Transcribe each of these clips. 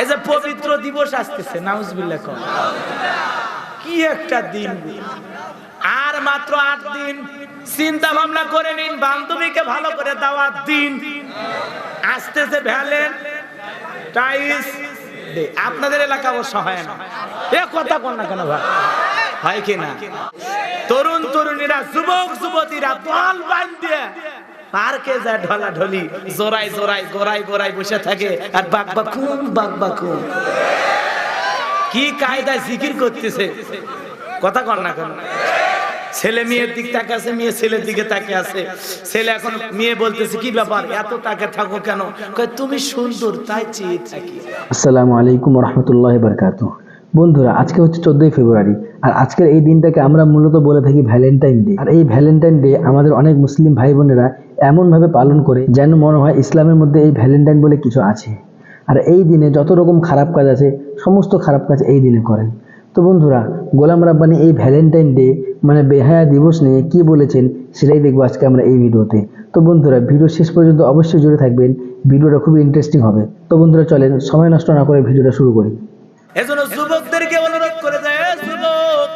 এই যে পবিত্র দিবস আসতেছে, নাউজুবিল্লাহ কর, কি একটা দিন, আর মাত্র 8 দিন। চিন্তা ভাবনা করে নিন, বান্ধবীকে ভালো করে দাওয়াত দিন। আসতেছে ভ্যালেন্টাইন্স ডে, আপনাদের এলাকা অবশ্য হয় না, এ কথা কোন না কেন ভাই, হয় কি না? তরুণ তরুণীরা, যুবক যুবতীরা দল বাঁধিয়ে পার্কে যায় ঢলাঢলি, জোড়ায় জোড়ায় গোড়ায় গোড়ায় বসে থাকে আর বাকবাকুম বাকবাকুম, কি কায়দায় জিকির করতেছে, কথা কর না কেন? ছেলে মেয়ের দিক তাকে আছে, মেয়ে ছেলের দিকে তাকে আছে। ছেলে এখন মেয়ে বলতেছে কি ব্যাপার এত তাকে থাকো কেন? কয় তুমি সুন্দর তাই চেয়ে থাকি। আসসালামু আলাইকুম রহমতুল্লাহি বারাকাতুহু। বন্ধুরা, আজকে হচ্ছে 14ই ফেব্রুয়ারি, আর আজকের এই দিনটাকে আমরা মূলত বলে থাকি ভ্যালেন্টাইন ডে। আর এই ভ্যালেন্টাইন ডে আমাদের অনেক মুসলিম ভাই বোনেরা এমনভাবে পালন করে যেন মনে হয় ইসলামের মধ্যে এই ভ্যালেন্টাইন বলে কিছু আছে। আর এই দিনে যত রকম খারাপ কাজ আছে সমস্ত খারাপ কাজ এই দিনে করেন। তো বন্ধুরা, গোলাম রাব্বানি এই ভ্যালেন্টাইন ডে মানে বেহায়া দিবস নিয়ে কি বলেছেন সেটাই দেখবো আজকে আমরা এই ভিডিওতে। তো বন্ধুরা, ভিডিও শেষ পর্যন্ত অবশ্যই জুড়ে থাকবেন, ভিডিওটা খুবই ইন্টারেস্টিং হবে। তো বন্ধুরা চলেন সময় নষ্ট না করে ভিডিওটা শুরু করি। এজন্য যুবকদেরকে অনুরোধ করে যায়, যুবক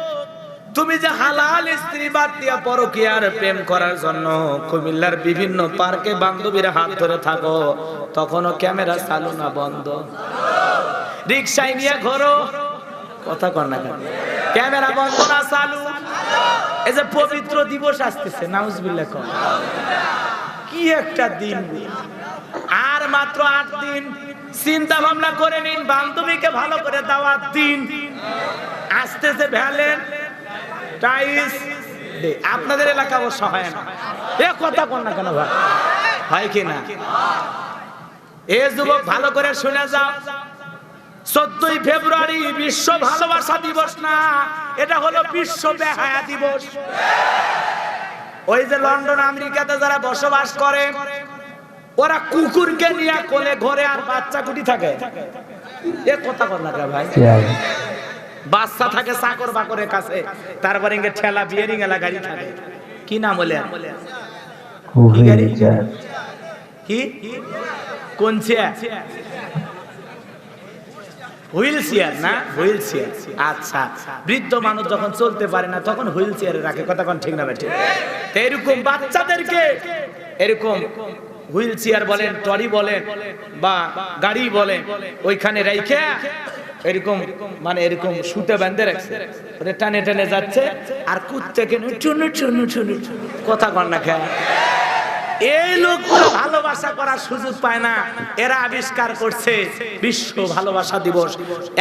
তুমি যে হালাল স্ত্রী বাদ দিয়া পরকীয়ার প্রেম করার জন্য কুমিল্লার বিভিন্ন পার্কে বান্ধবীর হাত ধরে থাকো, তখনও ক্যামেরা চালু না, বন্ধ। রিকশায় নিয়ে ঘোরো, কথা কর না কেন? ক্যামেরা বন্ধ না চালু। এই যে পবিত্র দিবস আসতেছে, নাউজুবিল্লাহ কর, কি একটা দিন, আর মাত্র 8 দিন। চিন্তা ভাবনা করে নিন, বান্ধবীকে ভালো করে দাওয়াত দিন। আসতেছে ভ্যালেন্টাইন্স ডে, আপনাদের এলাকা অবশ্য হয় না, এ কথা কোন না কেন ভাই, হয় কি না? এ যুবক ভালো করে শুনে যাও, 14ই ফেব্রুয়ারি বিশ্ব ভালোবাসা দিবস না, এটা হলো বিশ্ব বেহায়া দিবস। ওই যে লন্ডন আমেরিকাতে যারা বসবাস করে, ওরা কুকুরকে নিয়ে কোলে ঘরে আর বাচ্চা কুটি থাকে, এ কথা বল না ভাই, বাচ্চা থাকে চাকর বাকরের কাছে, তারপরে ইঙ্গে ঠেলা বিয়ারিং এলা গাড়ি থাকে, কি নাম বলে, কি গাড়ি, কি কোন চেয়ার, হুইল চেয়ার না, হুইল চেয়ার। আচ্ছা, বৃদ্ধ মানুষ যখন চলতে পারে না তখন হুইল চেয়ারে রাখে, কথা কোন ঠিক না বেঠিক? এরকম বাচ্চাদেরকে এরকম হুইল চেয়ার বলেন, টরি বলেন বা গাড়ি বলেন, ওইখানে রাইখে এরকম মানে এরকম সুতে বেঁধে রাখছে, ওটা টানে টানে যাচ্ছে আর কুত্তে কেন চুনু চুনু চুনু, কথা কন না খেয়া। এই লোকগুলো ভালোবাসা করার সুযোগ পায় না, এরা আবিষ্কার করছে বিশ্ব ভালোবাসা দিবস।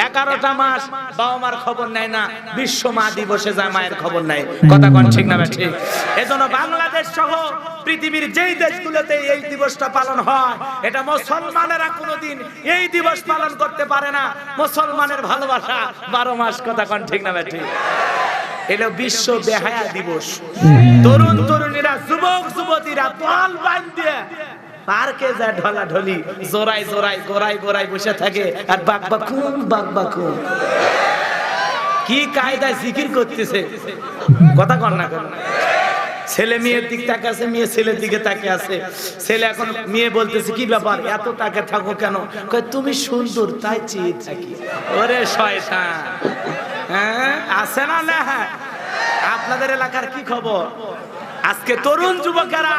11টা মাস বাবা মার খবর নেয় না, বিশ্ব মা দিবসে যায় মায়ের খবর নেয়, কথা কোন ঠিক না ঠিক? এজন্য বাংলাদেশ সহ পৃথিবীর যেই দেশগুলোতে এই দিবসটা পালন হয়, এটা মুসলমানেরা কোনোদিন এই দিবস পালন করতে পারে না। মুসলমানের ভালোবাসা 12 মাস, কথা কোন ঠিক না ঠিক? এলো বিশ্ব বেহায়া দিবস। তরুণ তরুণীরা, যুবক যুবতীরা দল বাঁধিয়ে পার্কে যায় ঢলাঢলি, জোড়ায় জোড়ায় গোড়ায় গোড়ায় বসে থাকে আর বাকবাকুম বাকবাকুম, কি কায়দায় জিকির করতেছে, কথা কর না কেন? ছেলে মেয়ের দিক তাকে আছে, মেয়ে ছেলের দিকে তাকে আছে। ছেলে এখন মেয়ে বলতেছে কি ব্যাপার এত তাকে থাকো কেন? কয় তুমি সুন্দর তাই চেয়ে থাকি। ওরে শয়তান, হ্যাঁ আছে না? না, আপনাদের এলাকার কি খবর? আজকে তরুণ যুবকেরা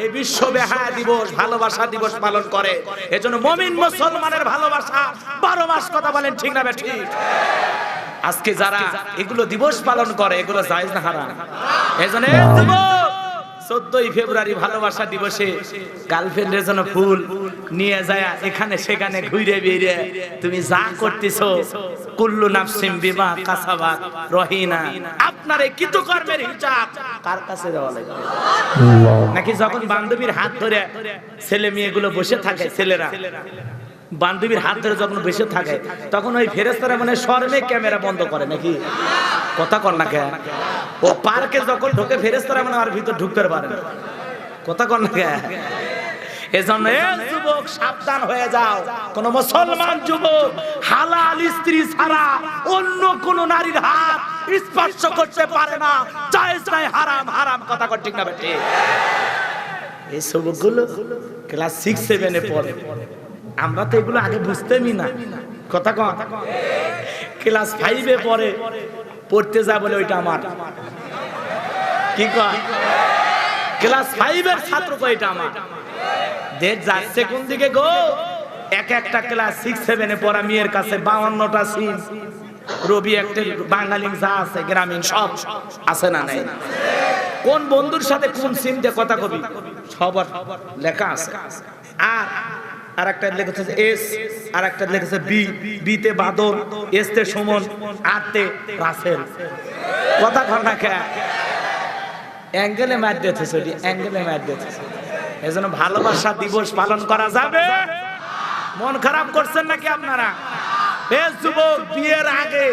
এই বিশ্ব বেহায়া দিবস, ভালোবাসা দিবস পালন করে। এজন্য মুমিন মুসলমানের ভালোবাসা 12 মাস, কথা বলেন ঠিক না ঠিক? আজকে যারা এগুলো দিবস পালন করে, এগুলো জায়েজ না হারাম? এজন্য 14ই ফেব্রুয়ারি ভালোবাসা দিবসে গার্লফ্রেন্ডের জন্য ফুল নিয়ে যায় এখানে সেখানে ঘুরে বেরিয়ে তুমি যা করতেছো, কুল্লু নাফসিন বিমা কাসাবাত রহিনা, আপনার এই কৃতকর্মের হিসাব কার কাছে দেওয়া লাগবে? নাকি যখন বান্ধবীর হাত ধরে ছেলে মেয়েগুলো বসে থাকে, ছেলেরা বান্ধবীর হাত ধরে যখন বসে থাকে তখন ওই ফেরেশতারা মানে শরমে ক্যামেরা বন্ধ করে নাকি, কথা কর না কে? ও পার্কে যখন ঢোকে ফেরেশতারা মানে আর ভিতর ঢুকতে পারে না, কথা কর না কে? এজন্য যুবক সাবধান হয়ে যাও, কোন মুসলমান যুবক হালাল স্ত্রী ছাড়া অন্য কোন নারীর হাত স্পর্শ করতে পারে না, জায়েজ নাই, হারাম হারাম, কথা কর ঠিক না বেটি? এই সবগুলো ক্লাস 6-7 এ পড়ে, আমরা তো এগুলো আগে বুঝতেমই না, কথা কন। ক্লাস 5-এ পড়ে, পড়তে যায় বলে ওইটা আমার। কি কয়? ক্লাস 5-এর ছাত্র কয় এটা আমার। দেখ যাচ্ছে কোন দিকে গো। এক একটা ক্লাস 6-7-এ পড়া মেয়ের কাছে 52টা সিম। রবি একটা বাঙালি যা আছে গ্রামীণ সব আছে না নাই? কোন বন্ধুর সাথে কোন সিম দিয়ে কথা কবি সবার লেখা আছে। আর একটা লেখা আছে এস, আর একটা লেখা আছে বি, বি তে বাদল, এস তে সুমন, আর তে রাসেল। কথা কর না কে? অ্যাঙ্গেলে মার দিতেছে, ওটি অ্যাঙ্গেলে মার দিতেছে। এজন্য ভালোবাসা দিবস পালন করা যাবে। মন খারাপ করছেন নাকি আপনারা? এ যুবক, বিয়ের আগে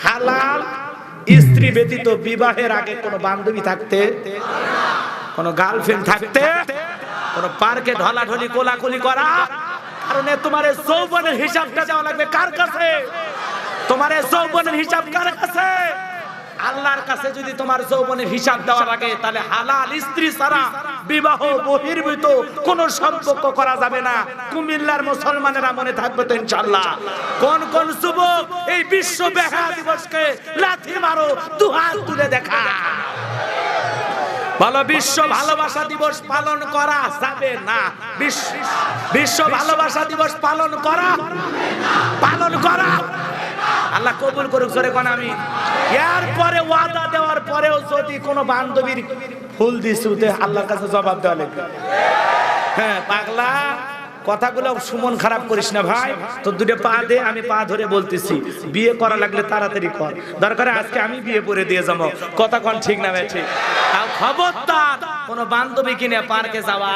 হালাল স্ত্রী ব্যতীত বিবাহের আগে কোন বান্ধবী থাকতে, কোন গার্লফ্রেন্ড থাকতে, কোন পার্কে ঢলাঢলি কোলাকুলি করা, কারণ তোমার যৌবনের হিসাবটা দেওয়া লাগবে কার কাছে? তোমার যৌবনের হিসাব কার কাছে? আল্লাহর কাছে। যদি তোমার যৌবনের হিসাব দেওয়া লাগে, তাহলে হালাল স্ত্রী ছাড়া বিবাহ বহির্ভূত কোন সম্পর্ক করা যাবে না। কুমিল্লার মুসলমানেরা মনে থাকবে তো ইনশাআল্লাহ। কোন কোন যুবক এই বিশ্ব বেহায়া দিবসকে লাথি মারো, দুহাত তুলে দেখা। বলো বিশ্ব ভালোবাসা দিবস পালন করা যাবে না। বিশ্ব ভালোবাসা দিবস পালন করা আল্লাহ কবুল করুক। জোরে কোন আমি। এরপরে ওয়াদা দেওয়ার পরেও যদি কোনো বান্ধবীর ফুল দিছুতে আল্লাহর কাছে জবাব দেওয়া লাগবে। হ্যাঁ পাগলা, কথাগুলো সুমন খারাপ করিস না ভাই। তো দুটো পা দে, আমি পা ধরে বলতেছি, বিয়ে করা লাগলে তাড়াতাড়ি কর। দরকার আজকে আমি বিয়ে করে দিয়ে যাবো। কথা কোন ঠিক না ভাই? ঠিক। আর খবরদার কোনো বান্ধবী কিনে পার্কে যাওয়া,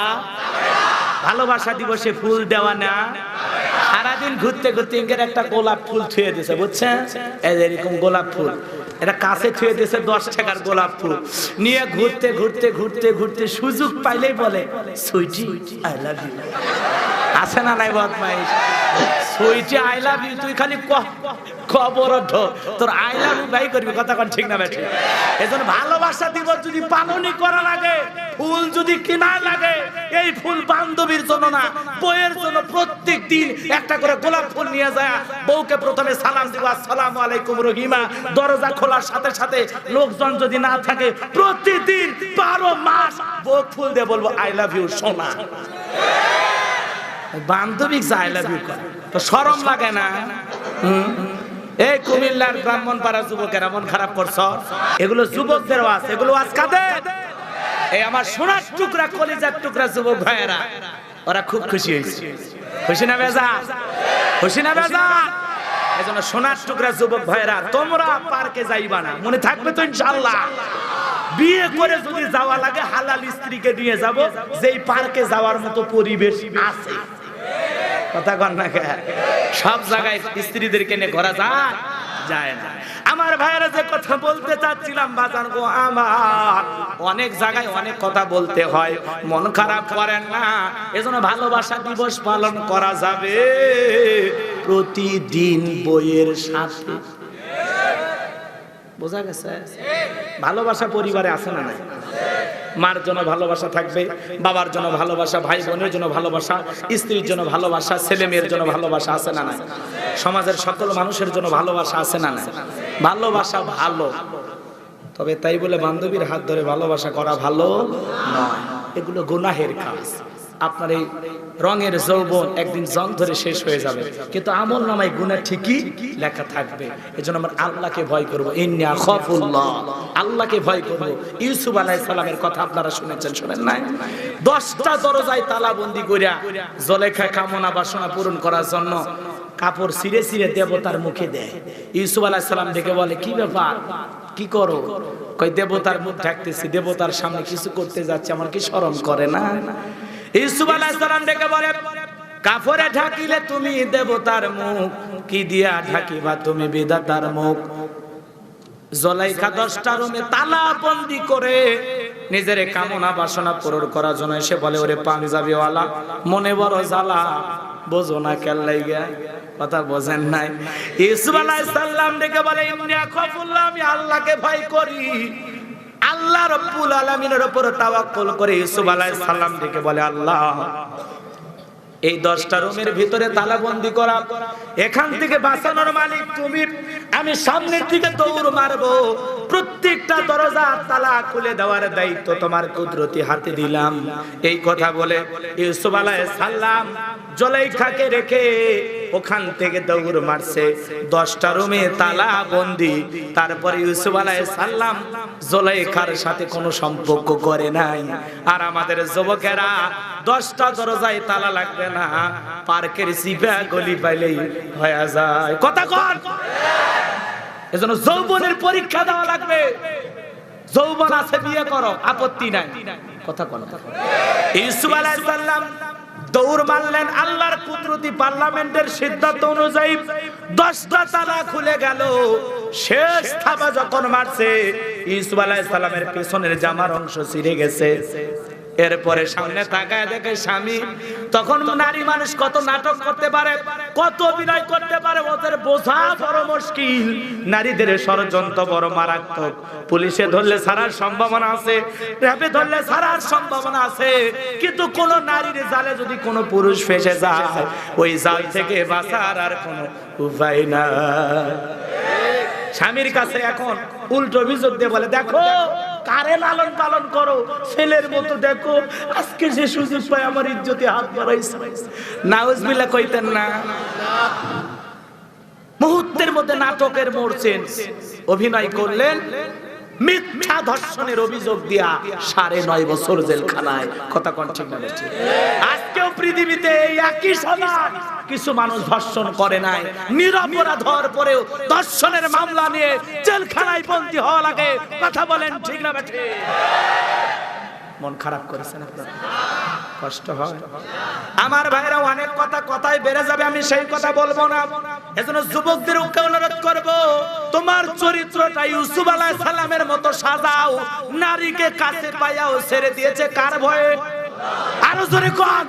ভালোবাসা দিবসে ফুল দেওয়া না। সারাদিন ঘুরতে ঘুরতে ইঙ্গের একটা গোলাপ ফুল ছুঁয়ে দিছে, বুঝছেন? এরকম গোলাপ ফুল এটা কাছে ছুঁয়ে দিছে, 10 টাকার গোলাপ ফুল নিয়ে ঘুরতে ঘুরতে ঘুরতে ঘুরতে সুযোগ পাইলেই বলে সুইটি আই লাভ ইউ। আছে না নাই বদমাইশ? সুইটি আই লাভ ইউ, তুই খালি খবর তোর আই লাভ ইউ ভাই করবি। কথা কোন ঠিক না ভাই? ঠিক। এজন্য ভালোবাসা দিবস যদি পালনই করা লাগে, ফুল যদি কেনা লাগে, এই ফুল বান্ধবীর জন্য না, বউয়ের জন্য প্রত্যেক দিন একটা করে গোলাপ ফুল নিয়ে যায়। বউকে প্রথমে সালাম দিব, আসসালামু আলাইকুম রহিমা। দরজা খোলার সাথে সাথে লোকজন যদি না থাকে, প্রতিদিন 12 মাস বউ ফুল দিয়ে বলবো আই লাভ ইউ সোনা। বান্ধবী আই লাভ ইউ তো শরম লাগে না? এই কুমিল্লার ব্রাহ্মণপাড়া যুবকেরা মন খারাপ করছ। এগুলো যুবকদের ওয়াজ, এগুলো ওয়াজ কাদের? এই আমার সোনার টুকরা কলিজার টুকরা যুবক ভাইয়েরা, ওরা খুব খুশি হয়েছে। খুশি না বেজা? খুশি না বেজা? এজন্য সোনার টুকরা যুবক ভাইয়েরা, তোমরা পার্কে যাইবা না, মনে থাকবে তো ইনশাআল্লাহ। বিয়ে করে যদি যাওয়া লাগে, হালাল স্ত্রীকে নিয়ে যাব, যেই পার্কে যাওয়ার মতো পরিবেশ আছে। কথা কন না? সব জায়গায় স্ত্রীদেরকে নিয়ে ঘোরা যায় না। আমার ভাইয়েরা যে কথা বলতে চাচ্ছিলাম বাজান গো আমার, অনেক জায়গায় অনেক কথা বলতে হয়, মন খারাপ করেন না। এজন্য ভালোবাসা দিবস পালন করা যাবে প্রতিদিন বইয়ের সাথে। বোঝা গেছে? ভালোবাসা পরিবারে আছে না নাই? মার জন্য ভালোবাসা থাকবে, বাবার জন্য ভালোবাসা, ভাই বোনের জন্য ভালোবাসা, স্ত্রীর জন্য ভালোবাসা, ছেলে মেয়ের জন্য ভালোবাসা আছে না নাই? সমাজের সকল মানুষের জন্য ভালোবাসা আছে না নাই? ভালোবাসা ভালো, তবে তাই বলে বান্ধবীর হাত ধরে ভালোবাসা করা ভালো নয়। এগুলো গুনাহের কাজ। আপনার এই রঙের যৌবন একদিন জং ধরে শেষ হয়ে যাবে, কিন্তু আমল নামায় গুনাহ ঠিকই লেখা থাকবে। এজন্য আমরা আল্লাহকে ভয় করব। ইন্নী আখাফুল্লাহ, আল্লাহকে ভয় করব। ইউসুফ আলাইহিস সালামের কথা আপনারা শুনেছেন, শুনেন নাই? 10টা দরজায় তালাবন্দি কইরা জুলেখা কামনা বাসনা পূরণ করার জন্য কাপড় ছিঁড়ে ছিঁড়ে দেবতার মুখে দেয়। ইউসুফ আলাইহিস সালাম দেখে বলে, কি ব্যাপার, কি করো? কই দেবতার মুখ ঢাকতেছি, দেবতার সামনে কিছু করতে যাচ্ছে, আমার কি শরম করে না? ইউসুফ আলাইহিস সালাম ডেকে বলে, কাপড়ে ঢাকিলে তুমি দেবতার মুখ, কি দিয়া ঢাকিবা তুমি বিধাতার মুখ? জুলেখা 10টা রুমে তালাবন্দি করে নিজের কামনা বাসনা পূরণ করার জন্য এসে বলে, ওরে পাঞ্জাবিওয়ালা, মনে বড় জ্বালা, বোঝো না কেন লাইগা? কথা বোঝেন নাই? ইউসুফ আলাইহিস সালাম ডেকে বলে, ইন্নী আখাফুল্লাহ, আমি আল্লাহকে ভয় করি। আল্লাহ রাব্বুল আলামিনের উপর তাওয়াক্কুল করে ইউসুফ আলাইহিস সালাম ডেকে বলে, আল্লাহ এই 10টা রুমের ভিতরে তালাবন্দি করা, এখান থেকে বাঁচানোর মালিক তুমি। আমি সামনের দিকে দৌড় মারবো, প্রত্যেকটা দরজা তালা খুলে দেওয়ার দায়িত্ব তোমার কুদরতি হাতে দিলাম। এই কথা বলে ইউসুফ আলাইহিস সালাম জুলাইখাকে রেখে ওখান থেকে দৌড় মারছে। 10টা রুমে তালা বন্দি। তারপরে ইউসুফ আলাইহিস সালাম জুলাইখার সাথে কোনো সম্পর্ক করে নাই। আর আমাদের যুবকেরা 10টা দরজায় তালা লাগবে না, পার্কের সিপা গলি পাইলেই হয়ে যায়। কথা কন, এজন্য যৌবনের পরীক্ষা দেওয়া লাগবে। যৌবন আছে, বিয়ে করো, আপত্তি নাই। কথা কন। ইউসুফ আলাইহিস সালাম দৌড় মারলেন, আল্লাহর কুদরতি পার্লামেন্টের সিদ্ধান্ত অনুযায়ী 10টা তালা খুলে গেল। শেষ থাবা যখন মারছে, ইউসুফ আলাইহিস সালামের পেছনের জামার অংশ ছিঁড়ে গেছে। এরপরে সামনে তাকায় দেখে স্বামী। তখন নারী মানুষ কত নাটক করতে পারে, কত অভিনয় করতে পারে, ওদের বোঝা বড় মুশকিল। নারীদের ষড়যন্ত্র বড় মারাত্মক। পুলিশে ধরলে ছাড়ার সম্ভাবনা আছে, র্যাবে ধরলে ছাড়ার সম্ভাবনা আছে, কিন্তু কোন নারীর জালে যদি কোনো পুরুষ ফেসে যায়, ওই জাল থেকে বাঁচার আর কোনো উপায় না। স্বামীর কাছে এখন উল্টো অভিযোগ দিয়ে বলে, দেখো কারে লালন পালন করো, ছেলের মতো দেখো, আজকে যে সুযোগ পায় আমার ইজ্জতে হাত বাড়াইছে। নাউজুবিল্লাহ কইতেন না? মুহূর্তের মধ্যে নাটকের মোড় চেঞ্জ। অভিনয় করলেন, মিথ্যা ধর্ষণের অভিযোগ দিয়া 9.5 বছর জেলখানায়। কথা কোন ঠিক না? আজকেও পৃথিবীতে এই একই সমাজ কিছু মানুষ ধর্ষণ করে নাই, নিরপরাধ হওয়ার পরেও ধর্ষণের মামলা নিয়ে জেলখানায় বন্দী হওয়া লাগে। কথা বলেন ঠিক না বেঠে? মন খারাপ করেছেন আপনারা? কষ্ট হয়? আমার ভাইরা অনেক কথা কথাই বেড়ে যাবে, আমি সেই কথা বলবো না। এজন্য যুবকদের অনুরোধ করব, তোমার চরিত্রটা ইউসুফ আলাইহিস সালামের মতো সাজাও। নারীকে কাছে পাইয়াও ছেড়ে দিয়েছে কার ভয়ে? আরো জোরে কোন?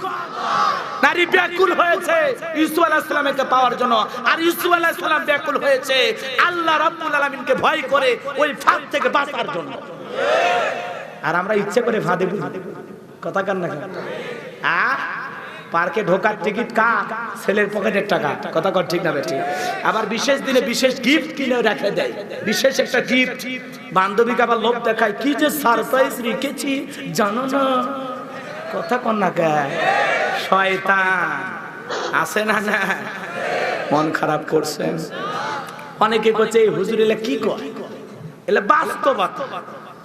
নারী ব্যাকুল হয়েছে ইউসুফ আলাইহিস সালামকে পাওয়ার জন্য, আর ইউসুফ আলাইহিস সালাম ব্যাকুল হয়েছে আল্লাহ রাব্বুল আলামিনকে ভয় করে ওই ফাঁদ থেকে বাঁচার জন্য। আর আমরা ইচ্ছে করে ফাঁদে বুঝি। কথা কান না? পার্কে ঢোকার টিকিট কার? ছেলের পকেটের টাকা। কথা কর ঠিক না বেটি? আবার বিশেষ দিনে বিশেষ গিফট কিনে রেখে দেয়, বিশেষ একটা গিফট। বান্ধবীকে আবার লোভ দেখায়, কি যে সারপ্রাইজ রেখেছি জানো না? কথা কন না কে? শয়তান আছে না? না মন খারাপ করছেন? অনেকে বলছে এই হুজুর এলে কি কয়, এলে বাস্তবতা।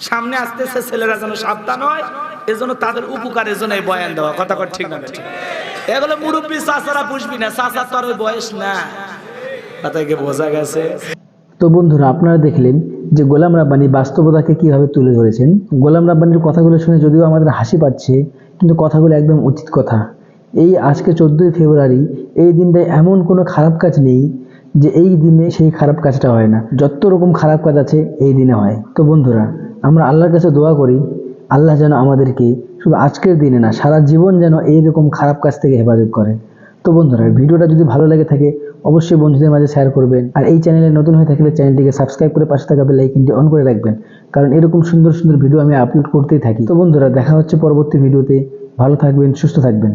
সামনে আসতেছে ছেলেরা যেন সাবধান হয়, এজন্য তাদের উপকারের জন্য এই বয়ান দেওয়া। কথা কর ঠিক না বেটি? এগুলো মুরব্বী চাচারা বুঝবি না, চাচা তো আর ওই বয়স না। কথাকে বোঝা গেছে? তো বন্ধুরা, আপনারা দেখলেন যে গোলাম রাব্বানী বাস্তবতাকে কিভাবে তুলে ধরেছেন। গোলাম রাব্বানীর কথাগুলো শুনে যদিও আমাদের হাসি পাচ্ছে, কিন্তু কথাগুলো একদম উচিত কথা। এই আজকে 14ই ফেব্রুয়ারি, এই দিনটায় এমন কোনো খারাপ কাজ নেই যে এই দিনে সেই খারাপ কাজটা হয় না। যত রকম খারাপ কাজ আছে এই দিনে হয়। তো বন্ধুরা, আমরা আল্লাহর কাছে দোয়া করি, আল্লাহ যেন আমাদেরকে শুধু আজকের দিনে না, সারা জীবন যেন এইরকম খারাপ কাজ থেকে হেফাজত করে। তো বন্ধুরা, ভিডিওটা যদি ভালো লাগে থাকে অবশ্যই বন্ধুদের মাঝে শেয়ার করবেন। আর এই চ্যানেলে নতুন হয়ে থাকলে চ্যানেলটিকে সাবস্ক্রাইব করে পাশে থাকা বেল আইকনটি অন করে রাখবেন, কারণ এরকম সুন্দর সুন্দর ভিডিও আমি আপলোড করতেই থাকি। তো বন্ধুরা, দেখা হচ্ছে পরবর্তী ভিডিওতে। ভালো থাকবেন, সুস্থ থাকবেন।